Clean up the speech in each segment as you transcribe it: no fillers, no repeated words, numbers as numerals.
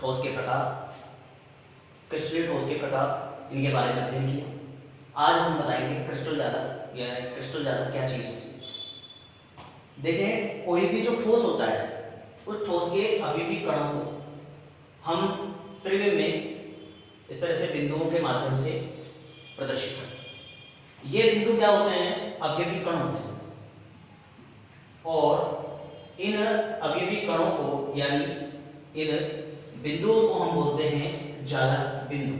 ठोस के प्रकार, क्रिस्टलीय ठोस के प्रकार, इनके बारे में अध्ययन किया। आज हम बताएंगे क्रिस्टल जालक या क्रिस्टल जालक क्या चीज़ होती है। देखें, कोई भी जो ठोस होता है उस ठोस के अवयवी कणों को हम त्रिविम में इस तरह से बिंदुओं के माध्यम से प्रदर्शित करते हैं। ये बिंदु क्या होते हैं? अवयवी कण होते हैं। और इन अवयवी कणों को यानी इन बिंदुओं को हम बोलते हैं जालक बिंदु।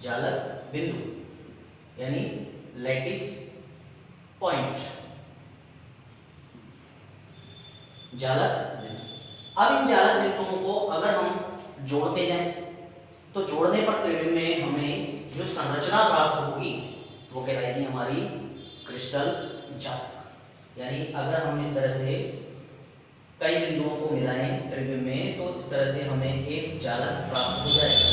जालक बिंदु यानी लैटिस पॉइंट, जालक बिंदु। अब इन जालक बिंदुओं को अगर हम जोड़ते जाएं तो जोड़ने पर त्रिविम में हमें जो संरचना प्राप्त होगी वो कहलाएगी हमारी क्रिस्टल जालक। यानी अगर हम इस तरह से कई बिंदुओं को मिलाएं त्रिविम में तो इस तरह से हमें एक जालक प्राप्त हो जाएगा।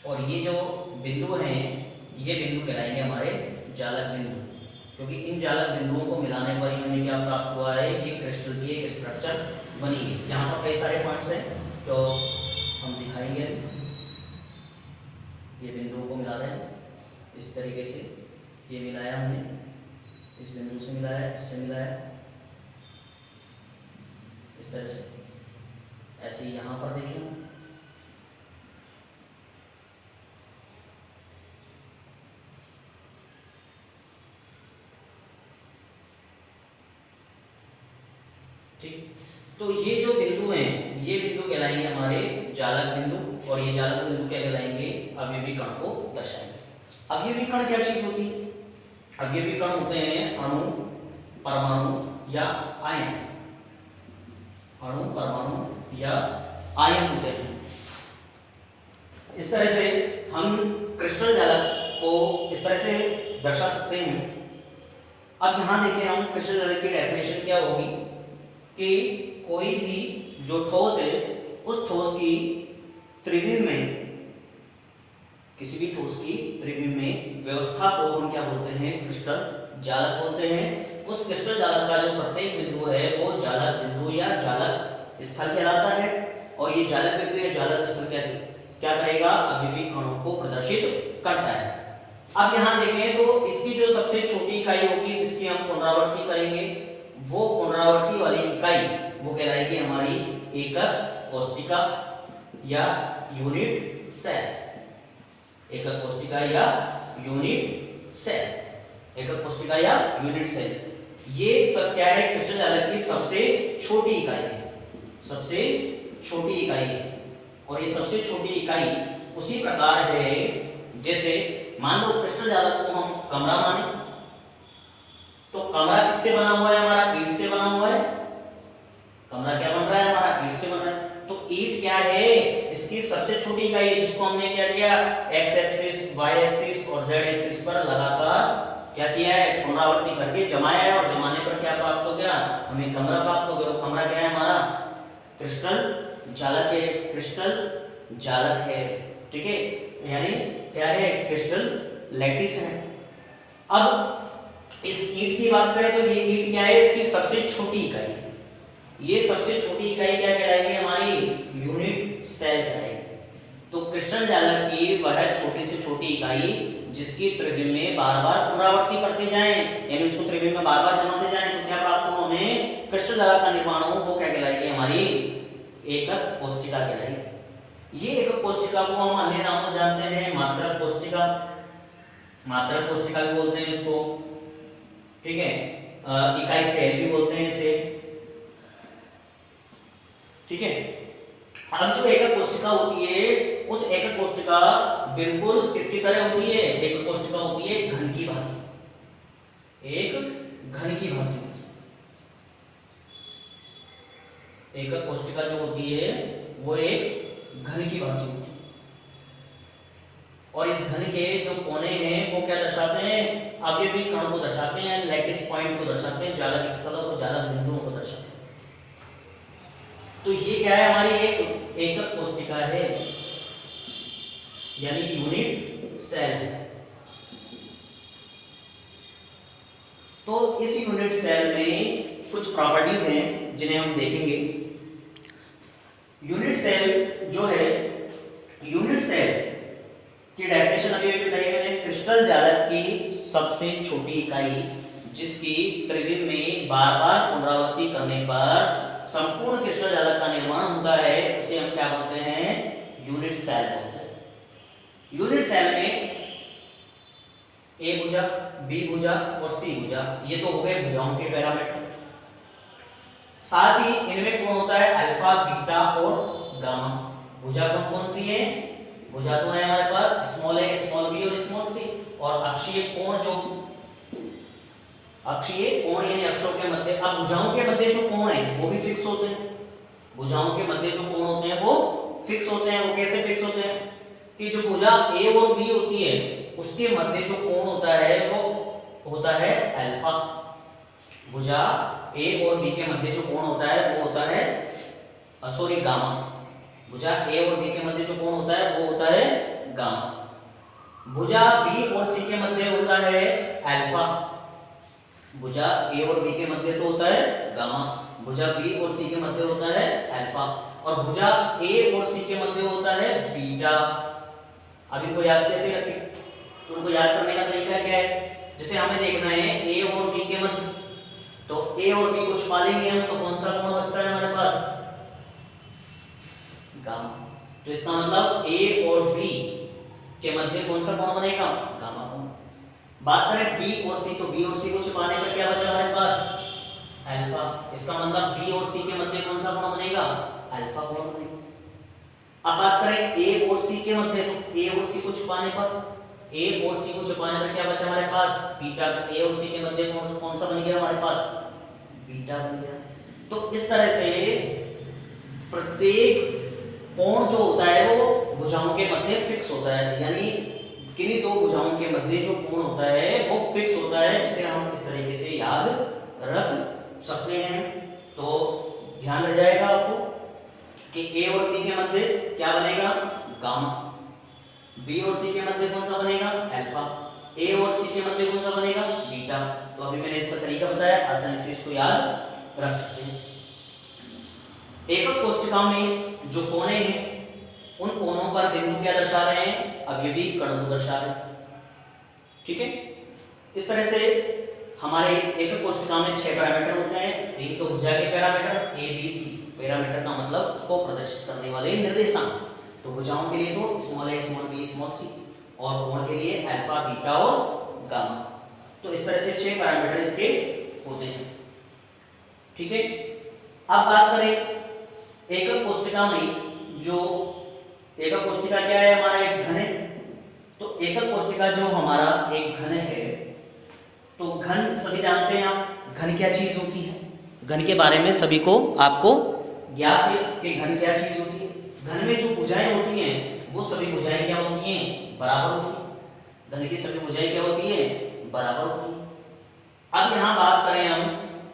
और ये जो बिंदु हैं ये बिंदु कहलाएंगे हमारे जालक बिंदु, क्योंकि इन जालक बिंदुओं को मिलाने पर हमें क्या प्राप्त हुआ है? ये क्रिस्टल की एक स्ट्रक्चर बनी है। यहाँ पर कई सारे पॉइंट्स हैं जो हम दिखाएंगे। ये बिंदुओं को मिला रहे हैं इस तरीके से, ये मिलाया हमने, इस बिंदु से मिलाया, इससे मिलाया, इस तरह से। ऐसे ही यहाँ पर देखें, ठीक। तो ये जो बिंदु हैं ये बिंदु कहलाएंगे हमारे जालक बिंदु, और ये जालक बिंदु क्या कहलाएंगे? अवयवी कण को दर्शाएंगे। अवयवी कण क्या चीज होती है? अवयवी कण होते हैं अणु, परमाणु या आयन। अणु, परमाणु या आयन होते हैं। इस तरह से हम क्रिस्टल जालक को इस तरह से दर्शा सकते हैं। अब यहाँ देखें हम क्रिस्टल जालक की डेफिनेशन क्या होगी कि कोई भी जो ठोस है उस ठोस की त्रिविम में, किसी भी ठोस की त्रिविम में व्यवस्था को हम क्या बोलते हैं? क्रिस्टल जालक बोलते हैं। उस क्रिस्टल जालक का जो प्रत्येक बिंदु है वो जालक बिंदु या जालक स्थल कहलाता है। और ये जालक बिंदु या जालक स्थल क्या करेगा? अवयवी कणों को प्रदर्शित करता है। अब यहाँ देखें तो इसकी जो सबसे छोटी इकाई होगी जिसकी हम पुनरावृत्ति करेंगे, वो पुनरावृत्ति वाली इकाई वो कहलाएगी हमारी एकक कोष्टिका या यूनिट सेल। एकक कोष्टिका या यूनिट सेल, एकक कोष्टिका या यूनिट सेल। ये सब क्या है? क्रिस्टल जालक की सबसे छोटी इकाई है, सबसे छोटी इकाई है। और ये सबसे छोटी इकाई उसी प्रकार है जैसे मान लो क्रिस्टल जालक को हम कमरा माने, तो कमरा किससे बना हुआ है? हमारा ईंट से बना हुआ है। कमरा क्या बन रहा है? हमारा ईंट से बन रहा है। तो ईंट क्या है? इसकी सबसे छोटी इकाई है, जिसको हमने क्या किया? एक्स एक्सिस, वाई एक्सिस और जेड एक्सिस पर लगातार क्या किया है? पुनरावृत्ति करके जमाया है, और जमाने पर क्या प्राप्त हो गया? हमें कमरा प्राप्त हो गया। वो कमरा क्या है? हमारा क्रिस्टल जालक है, क्रिस्टल जालक है। ठीक है, यानी क्या है? क्रिस्टल लैटिस है। अब इस ईंट की बात करें तो ये ईंट क्या है? इसकी सबसे छोटी इकाई है। ये सबसे छोटी इकाई क्या कहलाएगी? हमारी यूनिट सेल कहलाएगी। तो क्रिस्टल जालक की वह छोटी से छोटी इकाई जिसकी त्रिविम में बार बार पुनरावृत्ति करते जाएं, यानी उसको त्रिविम में बार बार जमाते जाएं, तो क्या प्राप्त हो? हमें क्रिस्टल जालक का निर्माण हो, वो क्या कहलाएगी? हमारी एकक कोष्टिका कहलाएगी। ये एकक कोष्टिका को हम अन्य नामों से जानते हैं, मात्रक कोष्टिका, मात्रक कोष्टिका भी बोलते हैं इसको। ठीक है, इकाई सेल भी बोलते हैं इसे। ठीक है, अब जो एकक कोष्टिका होती है उस एकक कोष्टिका बिल्कुल किसकी तरह होती है? एकक कोष्टिका होती है घन की भांति, एक घन की भांति। एकक कोष्टिका जो होती है वो एक घन की भांति होती है। और इस घन के जो कोने हैं वो क्या दर्शाते हैं? अवयवी कण को दर्शाते हैं, लैटिस पॉइंट को दर्शाते हैं, जालक स्थलों को, जालक बिंदुओं को दर्शाते हैं। तो ये क्या है? हमारी एक एकक कोष्टिका है। यानी यूनिट सेल है। तो इस यूनिट सेल में कुछ प्रॉपर्टीज हैं जिन्हें हम देखेंगे। यूनिट सेल जो है, यूनिट सेल की डेफिनेशन अभी बताई मैंने, क्रिस्टल जालक की सबसे छोटी इकाई जिसकी त्रिविम में बार बार पुनरावृत्ति करने पर संपूर्ण क्रिस्टल जालक का निर्माण होता है, उसे हम क्या बोलते हैं, यूनिट सेल बोलते हैं। यूनिट सेल में ए भुजा, बी भुजा और सी भुजा, ये तो हो गए भुजाओं के पैरामीटर। साथ ही इनमें कौन होता है, अल्फा, बीटा और गामा। भुजा कौन सी है, भुजा तो है हमारे पास स्मॉल ए, स्मॉल बी और स्मॉल सी। और अक्षीय कोण, जो अक्षीय कोण यानी अक्षों के मध्य, अब भुजाओं के मध्य जो कोण है वो भी फिक्स होते हैं। भुजाओं के मध्य जो कोण होते हैं वो फिक्स होते हैं। वो कैसे फिक्स होते हैं कि जो भुजा ए और बी होती है उसके मध्य जो कोण होता है वो होता है अल्फा। भुजा ए और बी के मध्य जो कोण होता है वो होता है सॉरी गामा। भुजा ए और बी के मध्य जो कोण होता है वो होता है गामा। भुजा बी और सी के मध्य होता है अल्फा। भुजा ए और बी के मध्य तो होता है गामा, भुजा बी और सी के मध्य होता है अल्फा, और भुजा ए और सी के मध्य होता है बीटा। अब इनको याद कैसे रखें, तो उनको याद करने का तरीका क्या है, जैसे हमें देखना है ए और बी के मध्य, तो ए और बी को छुपा लेंगे हम, तो कौन सा कोण बचता है हमारे पास, गामा। तो इसका मतलब ए और बी के मध्य कौन सा कोण बनेगा, गामा कोण। बात करें बी और सी, तो बी और सी को छुपाने पर क्या बचा हमारे पास, अल्फा। इसका मतलब बी और सी के मध्य कौन सा कोण बनेगा, अल्फा कोण बनेगा। अब बात करें ए और सी के मध्य, तो ए और सी को छुपाने पर, ए और सी को छुपाने पर क्या बचा हमारे पास, बीटा। तो ए और सी के मध्य कौन सा बन गया हमारे पास, बीटा बन गया। तो इस तरह से प्रत्येक कोण जो होता है वो भुजाओं के मध्य फिक्स होता है, यानी किन्हीं दो भुजाओं के मध्य जो कोण होता है वो फिक्स होता है, जिसे हम इस तरीके से याद रख सकते हैं। तो ध्यान रह जाएगा आपको कि ए और बी के मध्य क्या बनेगा, गामा। बी और सी के मध्य कौन सा बनेगा, अल्फा। ए और सी के मध्य कौन सा बनेगा, बीटा। तो अभी मैंने इसका तरीका बताया, आसानी से इसको याद रख सकते हैं। एकक कोष्ठिका में जो कोणे हैं उन कोणों पर बिंदु क्या दर्शा रहे हैं, अवयवी कण को दर्शा रहे हैं। ठीक है, इस तरह से हमारे एकक कोष्ठिका में 6 पैरामीटर होते हैं। 3 तो भुजा के parameter, A B C. Parameter का मतलब उसको प्रदर्शित करने वाले निर्देशांक। तो भुजाओं के लिए तो स्मॉल ए, स्मॉल बी, स्मॉल सी, और कोण के लिए अल्फा, बीटा और गामा। तो इस तरह से 6 पैरामीटर इसके होते हैं। ठीक है, अब बात करें एकक कोष्ठिका में, जो एकक कोष्ठिका क्या है, हमारा एक घन है। तो एकक कोष्ठिका जो हमारा एक घन है, तो घन सभी जानते हैं आप, घन क्या चीज होती है, घन के बारे में सभी को आपको ज्ञात है कि घन क्या चीज होती है। घन में जो भुजाएं होती हैं वो सभी भुजाएं क्या होती हैं, बराबर होती हैं। घन की सभी भुजाएं क्या होती हैं, बराबर होती हैं। अब यहाँ बात करें हम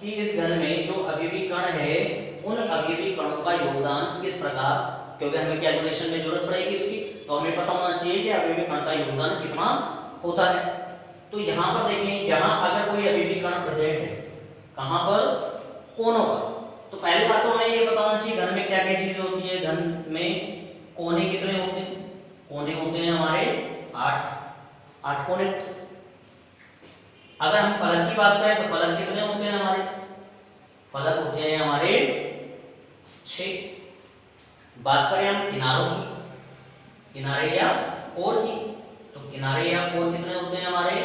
कि इस घन में जो अवयवी कण है उन अवयवी कणों का योगदान किस प्रकार, क्योंकि हमें कैलकुलेशन में जरूरत पड़ेगी इसकी, तो हमें पता होना चाहिए कि अवयवी कण का योगदान कितना होता है। तो यहाँ पर देखें, यहाँ अगर कोई अवयवी कण प्रेजेंट है, कहाँ पर, कोनों पर, तो पहली बात तो हमें ये पता होना चाहिए घन में क्या क्या चीजें होती है। घन में कोने कितने होते हैं, कोने होते हैं हमारे 8 कोने। अगर हम फलक की बात करें तो फलक कितने होते हैं हमारे, फलक होते हैं हमारे 6। बात करें हम किनारों की, किनारे या कोर की, तो किनारे या कोर कितने होते हैं हमारे,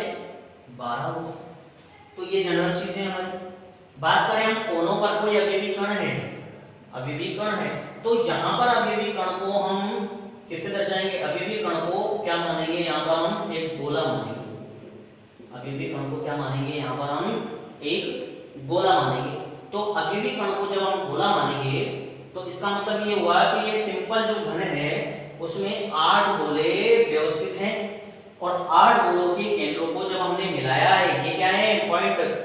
12 होते हैं। तो ये जनरल चीजें हमारी। बात करें हम कोनों पर कोई अवयवी कण है, अवयवी कण है, तो यहाँ पर अवयवी कण को हम किससे दर्शाएंगे, अवयवी कण को क्या मानेंगे, यहाँ पर हम एक गोला मानेंगे। अवयवी कण को क्या मानेंगे, यहाँ पर हम एक गोला मानेंगे। तो अवयवी कण को जब हम गोला मानेंगे तो इसका मतलब ये हुआ कि ये सिंपल जो घन है उसमें 8 गोले व्यवस्थित हैं, और 8 गोलों के केंद्रों को जब हमने मिलाया है, ये क्या है, पॉइंट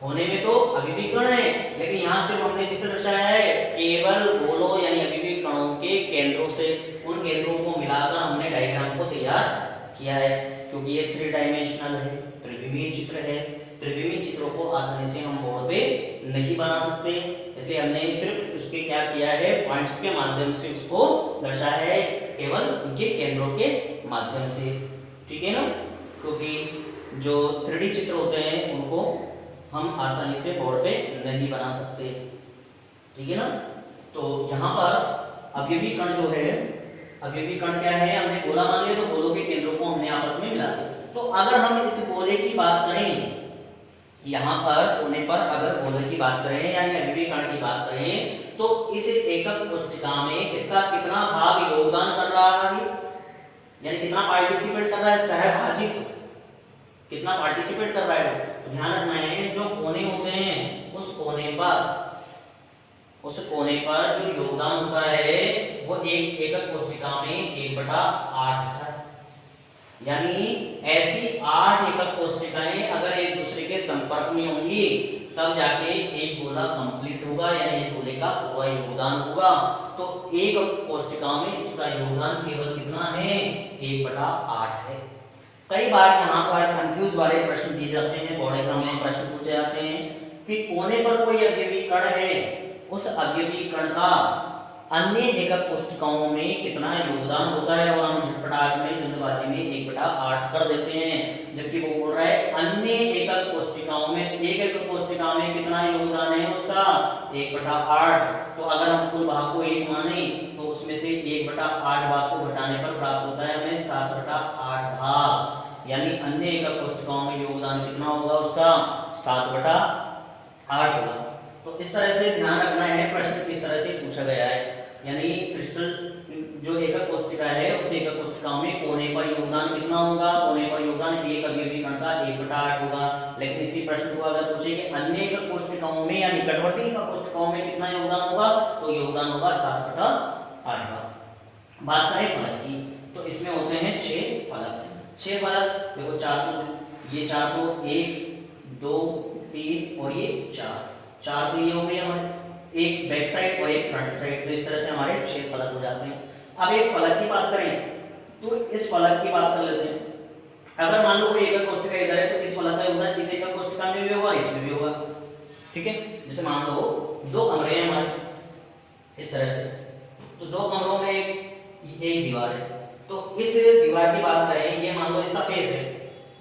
होने में तो अवयवी कण है, लेकिन यहाँ सिर्फ हमने किसे दर्शाया है, केवल गोलों यानी अवयवी कणों के केंद्रों से। उन केंद्रों को मिलाकर हमने डायग्राम को तैयार किया है, क्योंकि ये 3 डायमेंशनल है, त्रिविमीय चित्र है। त्रिविमीय चित्रों को आसानी से हम बोर्ड पे नहीं बना सकते, इसलिए हमने सिर्फ उसके क्या किया है, पॉइंट्स के माध्यम से उसको दर्शाया है, केवल उनके केंद्रों के माध्यम से, ठीक है ना। क्योंकि जो 3D चित्र होते हैं उनको हम आसानी से बोर्ड पे नहीं बना सकते, ठीक है ना। तो यहाँ पर अवयवी कण जो है, अवयवी कण क्या है, हमने गोला मान लिया तो गोलों के केंद्रों को हमने आपस में मिला दिया। तो अगर हम इस गोले की बात करें, यहाँ पर कोने पर अगर गोले की बात करें या अवयवी कण की बात करें, तो इस एकक कोष्ठिका में इसका कितना भाग योगदान कर रहा है, यानी कितना पार्टिसिपेट कर रहा है, सहभागित्व कितना पार्टिसिपेट कर रहा है। तो ध्यान रखना है, जो कोने होते हैं उस कोने पर जो योगदान होता है वो एक एकक कोष्ठिका में 1/8 होता है। यानी ऐसी 8 एकक कोष्ठिकाएं अगर एक दूसरे के संपर्क में होंगी तब जाके एक गोला कंप्लीट होगा, यानी एक गोले का पूरा योगदान होगा। तो एक कोष्ठिका में इसका योगदान केवल कितना है, 1/8 है। कई बार यहाँ पर कंफ्यूज वाले प्रश्न दिए जाते हैं, बोर्ड एग्जाम में प्रश्न पूछे जाते हैं कि कोने पर कोई अवयवी कण है, उस अवयवी कण का अन्य एकक कोष्ठिकाओं में कितना योगदान होता है, और हम झटपटाहट में जल्दबाजी में 1/8 कर देते हैं, जबकि वो बोल रहा है अन्य एकक कोष्ठिकाओं में, एक एकक कोष्ठिका में कितना योगदान है उसका 1/8। तो अगर हम कुल भाग को 1 माने तो उसमें से 1/8 भाग को घटाने पर प्राप्त होता है हमें 7/8 भाग, यानी अन्य एकक कोष्ठिकाओं में योगदान कितना होगा उसका 7/8 होगा। तो इस तरह से ध्यान रखना है प्रश्न किस तरह से पूछा गया है, यानी क्रिस्टल जो एकक कोष्ठिका है उस एकक कोष्ठिका में कोने पर योगदान कितना होगा, कोने पर योगदान एक अवयवी कण का 1/8 होगा। लेकिन इसी प्रश्न को अगर पूछे कि अन्य एकक कोष्ठिकाओं में यानी निकटवर्ती एकक कोष्ठिकाओं में कितना योगदान होगा, तो योगदान होगा 7/8। बात करें फलक की, तो इसमें होते हैं 6 फलक। 6 फलक देखो, 4 ये 4 तो 1 2 3 और ये 4 तो ये हो गए हमारे, एक बैक साइड और एक फ्रंट साइड। तो इस तरह से हमारे 6 फलक हो जाते हैं। अब एक फलक की बात करें तो इस फलक की बात कर लेते हैं। अगर मान लो कोई एकक कोष्ठिका इधर है तो इस फलक का योगदान इस एकक कोष्ठिका में भी होगा, इसमें भी होगा, ठीक है। जैसे मान लो 2 कमरे हैं हमारे इस तरह से, तो 2 कमरों में एक दीवार है, तो इस दीवार की बात करें, ये मान लो इसका फेस है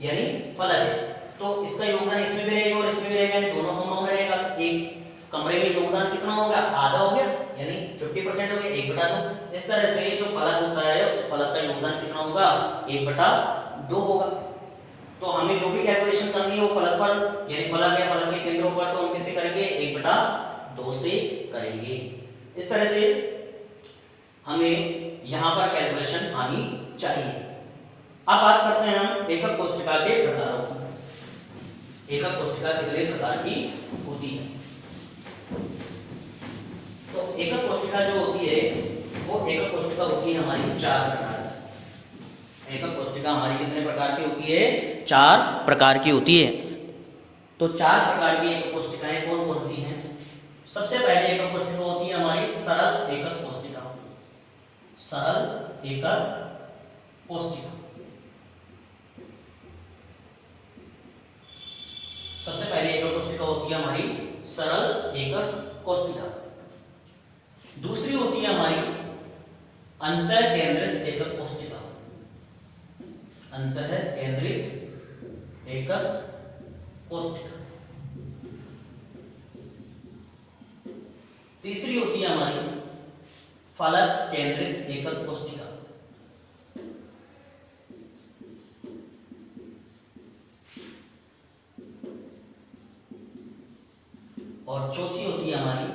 यानी फलक है, तो इसका योगदान इसमें भी रहेगा और इसमें भी रहेगा, यानी दोनों कमरों में रहेगा। एक कमरे में योगदान कितना हो गया, आधा हो गया, यानी 50% हो गया, 1/2। इस तरह से जो फलक होता है उस फलक का योगदान कितना होगा, 1/2 होगा। तो हमें जो भी कैलकुलेशन करनी है वो फलक पर यानी फलक या फलक के केंद्रों पर, तो हम किससे करेंगे, 1/2 से करेंगे। इस तरह से हमें यहाँ पर कैलकुलेशन आनी चाहिए। अब बात करते हैं हम एकक कोष्ठिका के प्रकारों की। एकक कोष्ठिका कितने प्रकार की होती है, तो एकक कोष्ठिका जो होती है वो एकक कोष्ठिका होती है हमारी 4 प्रकार की। एकक कोष्ठिका हमारी कितने प्रकार की होती है, 4 प्रकार की होती है। तो 4 प्रकार की एकक कोष्ठिकाएं कौन कौन सी हैं। सबसे पहले एकक कोष्ठिका होती है हमारी सरल एकक कोष्ठिका। सरल एकक कोष्ठिका सबसे पहले एकक कोष्ठिका होती है हमारी सरल एकक कोष्ठिका। दूसरी होती है हमारी अंतः केंद्रित एकक कोष्ठिका। अंतः केंद्रित एकक कोष्ठिका। तीसरी होती है हमारी फलक केंद्रित एकक कोष्ठिका। और चौथी होती है हमारी,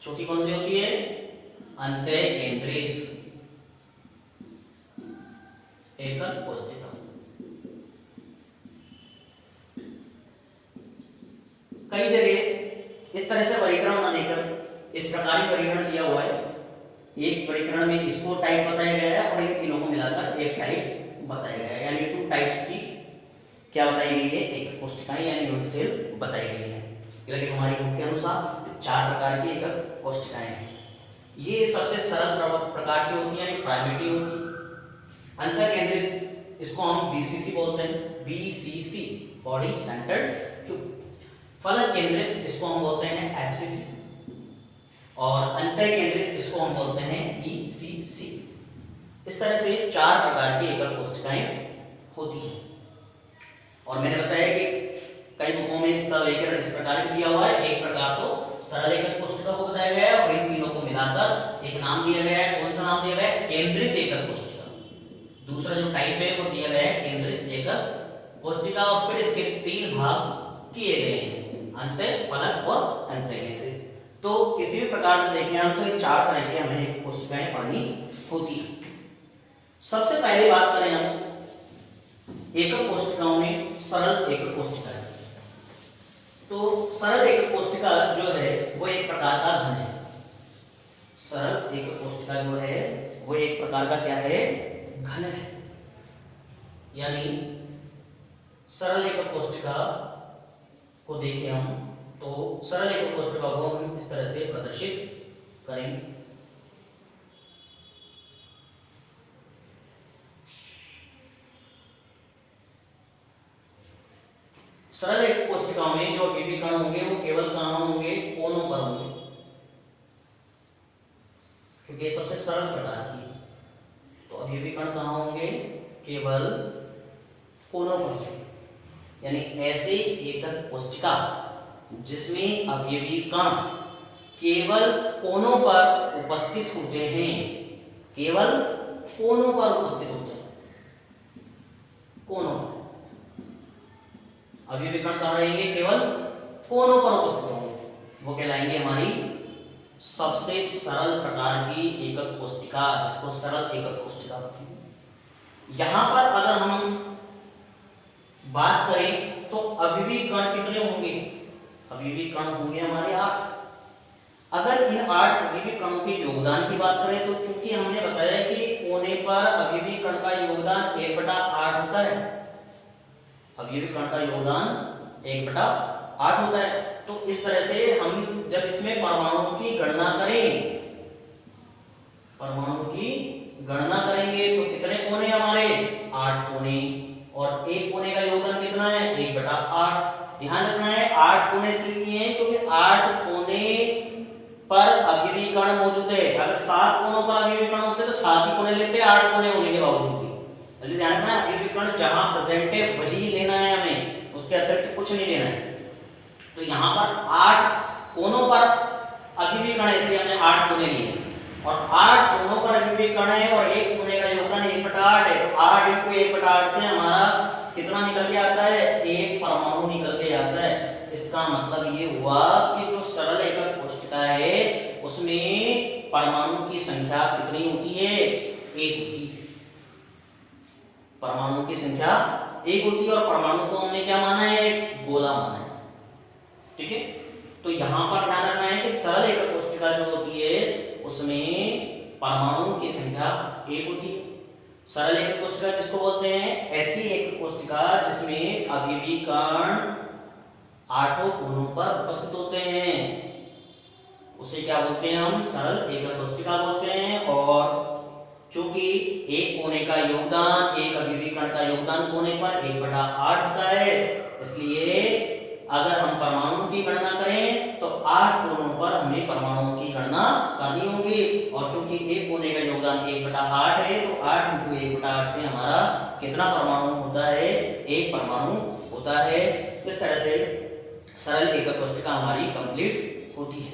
चौथी कौन सी होती है, अंतः केंद्रित एकक कोष्ठिका। कई जगह इस तरह से वर्गीकरण न देकर इस प्रकार ही वर्गीकरण दिया हुआ है। एक वर्गीकरण में इसको टाइप बताया गया है और इन तीनों को मिलाकर एक टाइप बताया गया है, यानी 2 टाइप्स की क्या बताई गई है, एकक कोष्ठिकाएं यानी यूनिट सेल बताई गई है। लेकिन हमारी बुक के अनुसार 4 प्रकार की एकक कोष्ठिकाएं हैं। ये सबसे सरल प्रकार की होती है यानी प्राइमिटिव होती है। अंतर केंद्रित इसको हम बीसीसी बोलते हैं, बीसीसी बॉडी सेंटर्ड क्यूब। फलक केंद्रित इसको हम बोलते हैं एफसीसी, और अंतर केंद्रित इसको हम बोलते हैं ईसीसी। इस तरह से 4 प्रकार की एकल कोष्ठिकाएं होती हैं। और मैंने बताया कि कई बुकों में इसका व्याकरण इस प्रकार दिया हुआ है। एक प्रकार तो सरल एकल कोष्ठिका को बताया गया है, और इन तीनों को मिलाकर एक नाम दिया गया है। कौन सा नाम दिया गया है? केंद्रित एकल कोष्ठिका। दूसरा जो टाइप है वो दिया गया है केंद्रित एकल कोष्ठिका, और फिर इसके 3 भाग किए गए हैं, अंतर, फलक और अंतर केंद्रित। तो किसी भी प्रकार से देखें हम तो ये 4 तरह की हमें एक कोष्ठिकाएं पढ़नी होती है। सबसे पहले बात करें हम एकल कोष्ठिकाओं में सरल एकल कोष्ठिका। तो सरल एकल कोष्ठिका जो है वो एक प्रकार का घन है। सरल एकल कोष्ठिका जो है वो एक प्रकार का क्या है? घन है। यानी सरल एकल कोष्ठिका को देखें हम तो सरल एकल कोष्ठिका को हम इस तरह से प्रदर्शित करेंगे। सरल एकल कोष्ठिकाओं में जो अवयवी कण होंगे वो केवल कहाँ होंगे? कोनों पर होंगे, क्योंकि सबसे सरल प्रकार की है। तो अवयवी कण कहाँ होंगे? केवल कोनों पर। यानी ऐसे एकल कोष्ठिका जिसमें अवयवी कण केवल कोनों पर उपस्थित होते हैं, केवल कोनों पर उपस्थित होते हैं, कोनों पर। अवयवी कण कहाँ रहेंगे? केवल कोनों पर उपस्थित होंगे, वो कहलाएंगे हमारी सबसे सरल प्रकार की एकल कोष्ठिका, जिसको सरल एकल कोष्ठिका कहते हैं। यहां पर अगर हम बात करें तो अवयवी कण कितने होंगे? अवयवी कण होंगे हमारे 8। अगर इन 8 अवयवी कणों के योगदान की बात करें तो चूंकि हमने बताया कि कोने पर अवयवी कण का योगदान 1/8 होता है, अवयवी कण का योगदान 1/8 होता है। तो इस तरह से हम जब इसमें परमाणुओं की गणना करें, परमाणु की गणना करेंगे तो कितने कोने हमारे? 8 कोने, और एक कोने का योगदान कितना है? 1/8। ध्यान रखना है 8 कोने इसलिए हैं क्योंकि 8 कोने पर अवयवी कण मौजूद है। अगर 7 कोनों पर अवयवी कण होते तो 7 ही कोने लेते, 8 कोने होने के बावजूद भी। ध्यान रखना है अवयवी कण जहां प्रेजेंट है वही लेना है हमें, उसके अतिरिक्त कुछ नहीं लेना है। तो यहाँ पर 8 कोनों पर अवयवी कण है इसलिए हमने 8 कोने लिए, और 8 कोनों पर अवयवी कण है और एक कोने का योगदान 1/8 है। तो 8 × 1/8 से हमारा कितना निकल के आता है? 1 परमाणु निकल के आता है। इसका मतलब ये हुआ कि जो सरल एकल कोष्ठिका है उसमें परमाणु की संख्या कितनी होती है? 1 होती है। परमाणु की संख्या 1 होती है, और परमाणु को हमने क्या माना है? गोला माना है। ठीक है, तो यहां पर ध्यान रखना है कि सरल एकल कोष्ठिका जो होती है उसमें परमाणुओं की संख्या 1 होती है। सरल एकल कोष्ठिका किसको बोलते हैं? ऐसी एकल कोष्ठिका जिसमें अवयवी कण 8 कोनों पर उपस्थित होते हैं, उसे क्या बोलते हैं? हम सरल एकल कोष्ठिका बोलते हैं। और चूंकि एक कोने का योगदान, एक अवयवी कण का योगदान कोने पर 1/8 होता है, इसलिए अगर हम परमाणुओं की गणना करें तो 8 कोनों पर हमें परमाणुओं की गणना करनी होगी। और चूंकि एक कोने का योगदान 1/8 है तो 8 × 1/8 से हमारा कितना परमाणु होता है? 1 परमाणु होता है। इस तरह से सरल एकल कोष्ठिका हमारी कंप्लीट होती है।